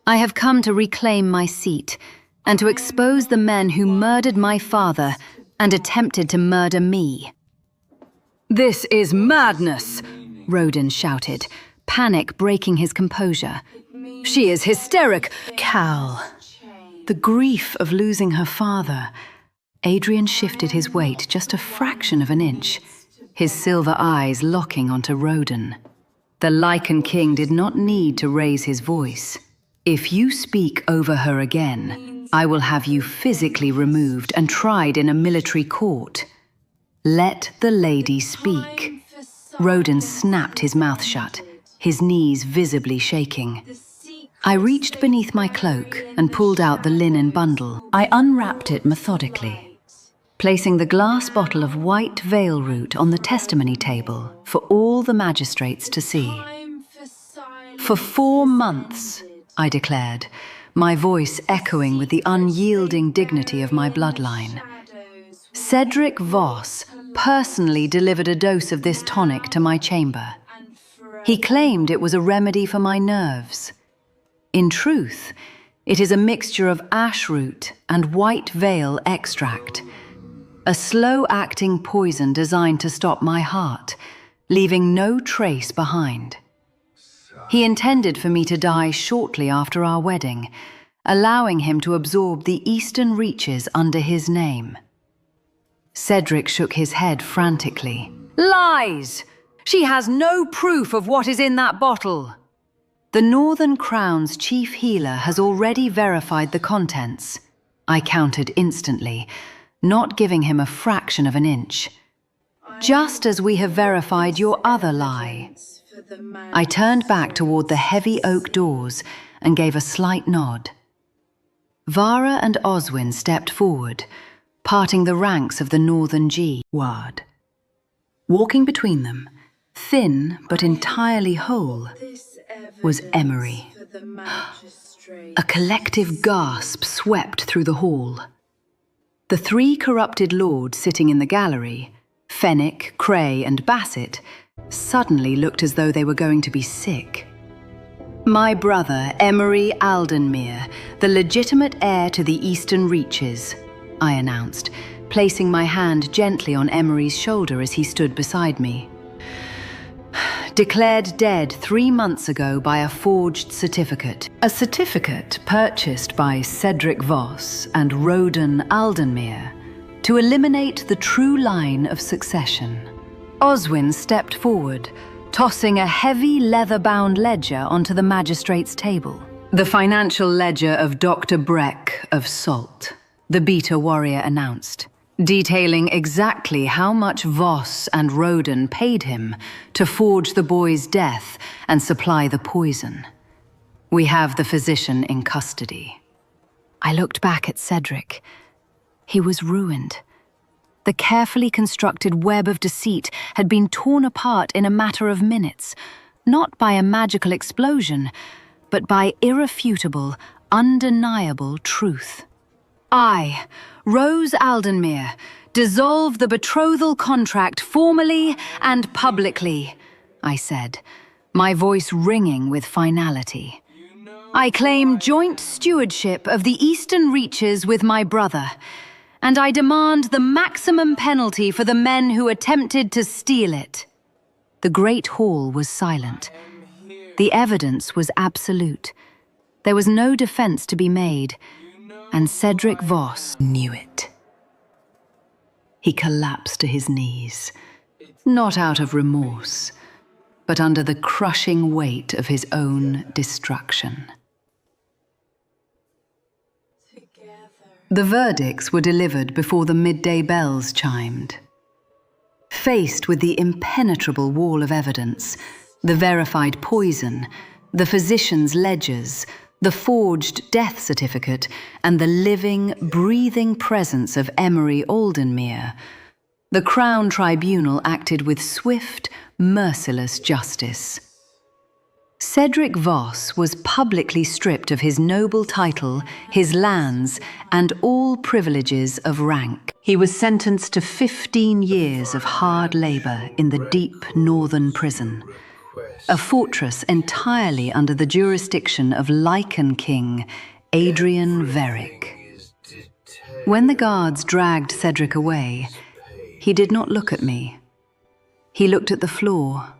I have come to reclaim my seat and to expose the men who murdered my father and attempted to murder me." "This is madness," Roden shouted, panic breaking his composure. "She is hysteric." "Cal." The grief of losing her father. Adrien shifted his weight just a fraction of an inch, his silver eyes locking onto Roden. The Lycan King did not need to raise his voice. "If you speak over her again, I will have you physically removed and tried in a military court. Let the lady speak." Roden snapped his mouth shut, his knees visibly shaking. I reached beneath my cloak and pulled out the linen bundle. I unwrapped it methodically, placing the glass bottle of white veil root on the testimony table for all the magistrates to see. "For 4 months, I declared, my voice echoing with the unyielding dignity of my bloodline. "Cedric Voss personally delivered a dose of this tonic to my chamber. He claimed it was a remedy for my nerves. In truth, it is a mixture of ash root and white veil extract, a slow-acting poison designed to stop my heart, leaving no trace behind. He intended for me to die shortly after our wedding, allowing him to absorb the eastern reaches under his name. Cedric shook his head frantically. Lies! She has no proof of what is in that bottle. The Northern Crown's chief healer has already verified the contents. I countered instantly, not giving him a fraction of an inch. Just as we have verified your other lie. I turned back toward the heavy oak doors and gave a slight nod. Vara and Oswin stepped forward, parting the ranks of the Northern G-Ward. Walking between them, thin but entirely whole, was Emery. A collective gasp swept through the hall. The three corrupted lords sitting in the gallery, Fenwick, Cray, and Bassett, suddenly looked as though they were going to be sick. My brother, Emery Aldenmir, the legitimate heir to the Eastern Reaches, I announced, placing my hand gently on Emery's shoulder as he stood beside me. Declared dead 3 months ago by a forged certificate. A certificate purchased by Cedric Voss and Roden Aldenmir to eliminate the true line of succession. Oswin stepped forward, tossing a heavy leather-bound ledger onto the magistrate's table. The financial ledger of Dr. Breck of Salt, the Beta warrior announced, detailing exactly how much Voss and Roden paid him to forge the boy's death and supply the poison. We have the physician in custody. I looked back at Cedric. He was ruined. The carefully constructed web of deceit had been torn apart in a matter of minutes, not by a magical explosion, but by irrefutable, undeniable truth. I, Rose Aldenmir, dissolve the betrothal contract formally and publicly, I said, my voice ringing with finality. I claim joint stewardship of the Eastern Reaches with my brother, and I demand the maximum penalty for the men who attempted to steal it. The great hall was silent. The evidence was absolute. There was no defense to be made, and Cedric Voss knew it. He collapsed to his knees, not out of remorse, but under the crushing weight of his own destruction. The verdicts were delivered before the midday bells chimed. Faced with the impenetrable wall of evidence, the verified poison, the physician's ledgers, the forged death certificate, and the living, breathing presence of Emery Aldenmir, the Crown Tribunal acted with swift, merciless justice. Cedric Voss was publicly stripped of his noble title, his lands, and all privileges of rank. He was sentenced to 15 years of hard labor in the deep northern prison, a fortress entirely under the jurisdiction of Lycan King, Adrien Veric. When the guards dragged Cedric away, he did not look at me. He looked at the floor.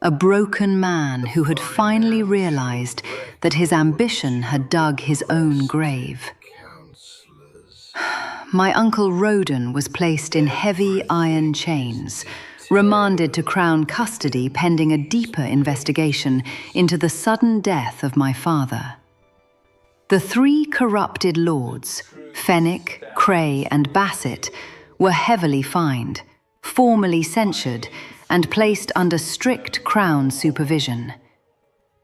A broken man who had finally realized that his ambition had dug his own grave. My uncle Roden was placed in heavy iron chains, remanded to Crown custody pending a deeper investigation into the sudden death of my father. The three corrupted lords, Fenwick, Cray, and Bassett, were heavily fined, formally censured, and placed under strict Crown supervision.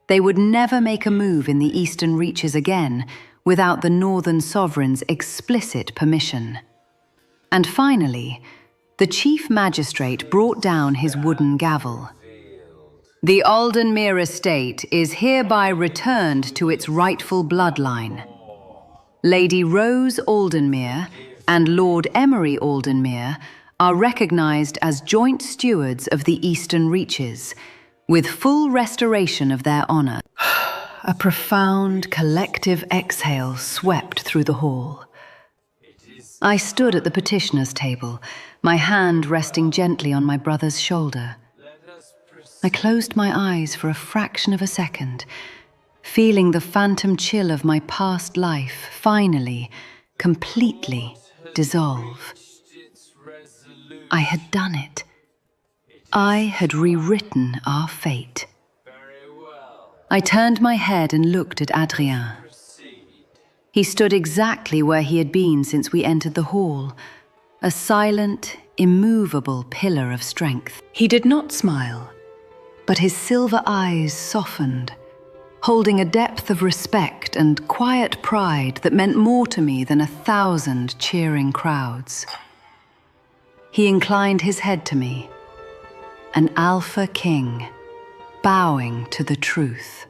They would never make a move in the Eastern Reaches again without the Northern Sovereign's explicit permission. And finally, the Chief Magistrate brought down his wooden gavel. The Aldenmir estate is hereby returned to its rightful bloodline. Lady Rose Aldenmir and Lord Emery Aldenmir are recognized as joint stewards of the Eastern Reaches, with full restoration of their honor. A profound collective exhale swept through the hall. I stood at the petitioner's table, my hand resting gently on my brother's shoulder. I closed my eyes for a fraction of a second, feeling the phantom chill of my past life finally, completely dissolve. I had done it. I had rewritten our fate. I turned my head and looked at Adrien. He stood exactly where he had been since we entered the hall, a silent, immovable pillar of strength. He did not smile, but his silver eyes softened, holding a depth of respect and quiet pride that meant more to me than 1,000 cheering crowds. He inclined his head to me, an alpha king, bowing to the truth.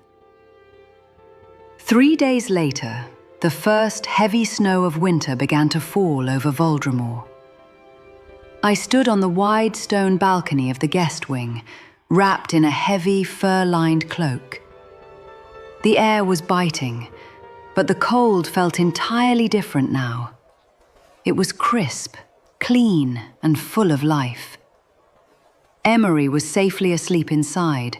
3 days later, the first heavy snow of winter began to fall over Voldemort. I stood on the wide stone balcony of the guest wing, wrapped in a heavy fur-lined cloak. The air was biting, but the cold felt entirely different now. It was crisp, clean, and full of life. Emery was safely asleep inside,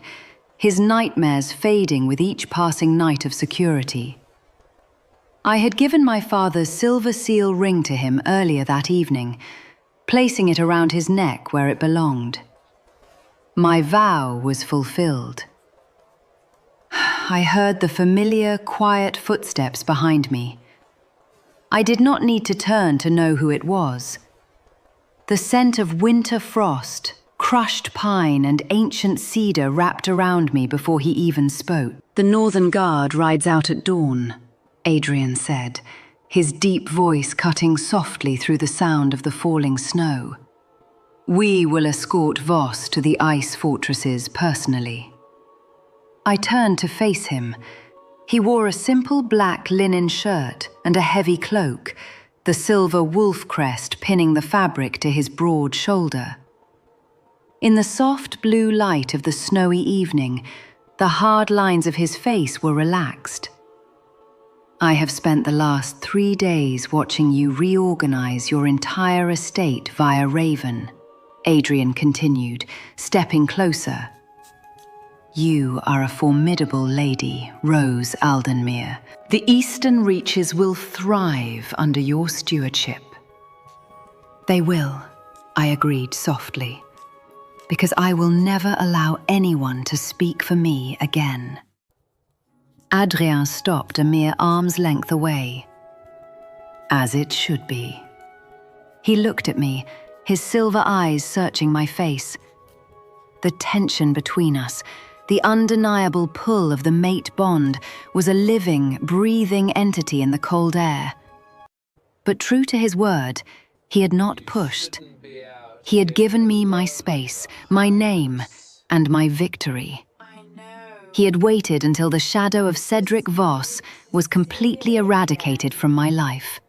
his nightmares fading with each passing night of security. I had given my father's silver seal ring to him earlier that evening, placing it around his neck where it belonged. My vow was fulfilled. I heard the familiar, quiet footsteps behind me. I did not need to turn to know who it was. The scent of winter frost, crushed pine, and ancient cedar wrapped around me before he even spoke. "The Northern Guard rides out at dawn," Adrien said, his deep voice cutting softly through the sound of the falling snow. "We will escort Voss to the ice fortresses personally." I turned to face him. He wore a simple black linen shirt and a heavy cloak, the silver wolf crest pinning the fabric to his broad shoulder. In the soft blue light of the snowy evening, the hard lines of his face were relaxed. "I have spent the last 3 days watching you reorganize your entire estate via Raven," Adrien continued, stepping closer. "You are a formidable lady, Rose Aldenmir. The Eastern Reaches will thrive under your stewardship." "They will," I agreed softly, "because I will never allow anyone to speak for me again." Adrien stopped a mere arm's length away. "As it should be." He looked at me, his silver eyes searching my face. The tension between us, the undeniable pull of the mate bond, was a living, breathing entity in the cold air. But true to his word, he had not pushed. He had given me my space, my name, and my victory. He had waited until the shadow of Cedric Voss was completely eradicated from my life.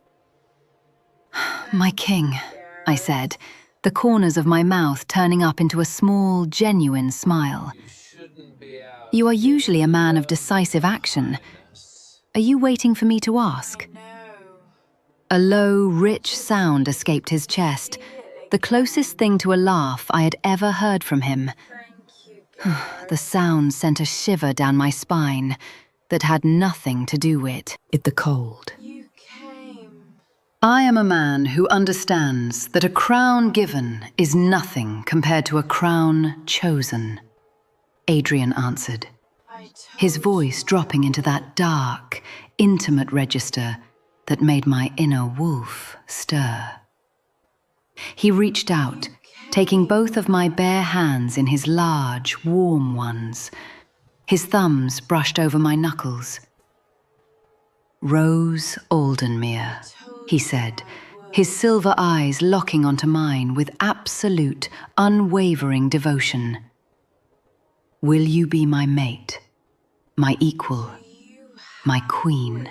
"My king," I said, the corners of my mouth turning up into a small, genuine smile. "You are usually a man of decisive action. Are you waiting for me to ask?" A low, rich sound escaped his chest, the closest thing to a laugh I had ever heard from him. The sound sent a shiver down my spine that had nothing to do with the cold. "I am a man who understands that a crown given is nothing compared to a crown chosen," Adrien answered, his voice dropping into that dark, intimate register that made my inner wolf stir. He reached out, taking both of my bare hands in his large, warm ones. His thumbs brushed over my knuckles. "Rose Aldenmir," he said, his silver eyes locking onto mine with absolute, unwavering devotion. "Will you be my mate, my equal, my queen?"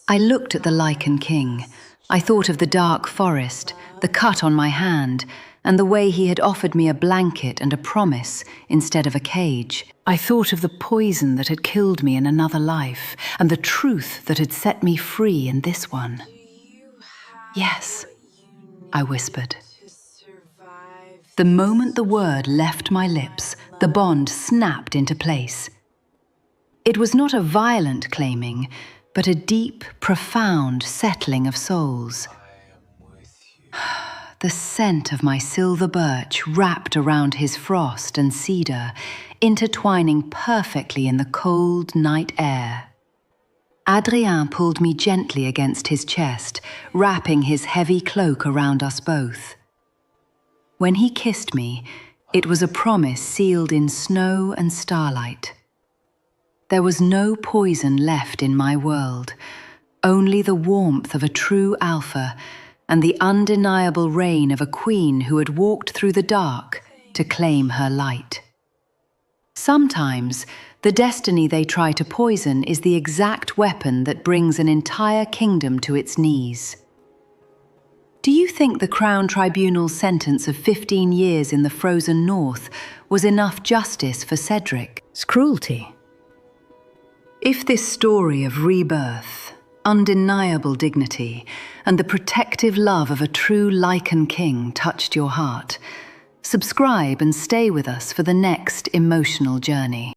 I looked at the Lycan King, I thought of the dark forest, the cut on my hand, and the way he had offered me a blanket and a promise instead of a cage. I thought of the poison that had killed me in another life, and the truth that had set me free in this one. Yes, I whispered. The moment the word left my lips, the bond snapped into place. It was not a violent claiming, but a deep, profound settling of souls. The scent of my silver birch wrapped around his frost and cedar, intertwining perfectly in the cold night air. Adrien pulled me gently against his chest, wrapping his heavy cloak around us both. When he kissed me, it was a promise sealed in snow and starlight. There was no poison left in my world, only the warmth of a true alpha and the undeniable reign of a queen who had walked through the dark to claim her light. Sometimes, the destiny they try to poison is the exact weapon that brings an entire kingdom to its knees. Do you think the Crown Tribunal's sentence of 15 years in the frozen north was enough justice for Cedric's cruelty? If this story of rebirth, undeniable dignity, and the protective love of a true Lycan King touched your heart, subscribe and stay with us for the next emotional journey.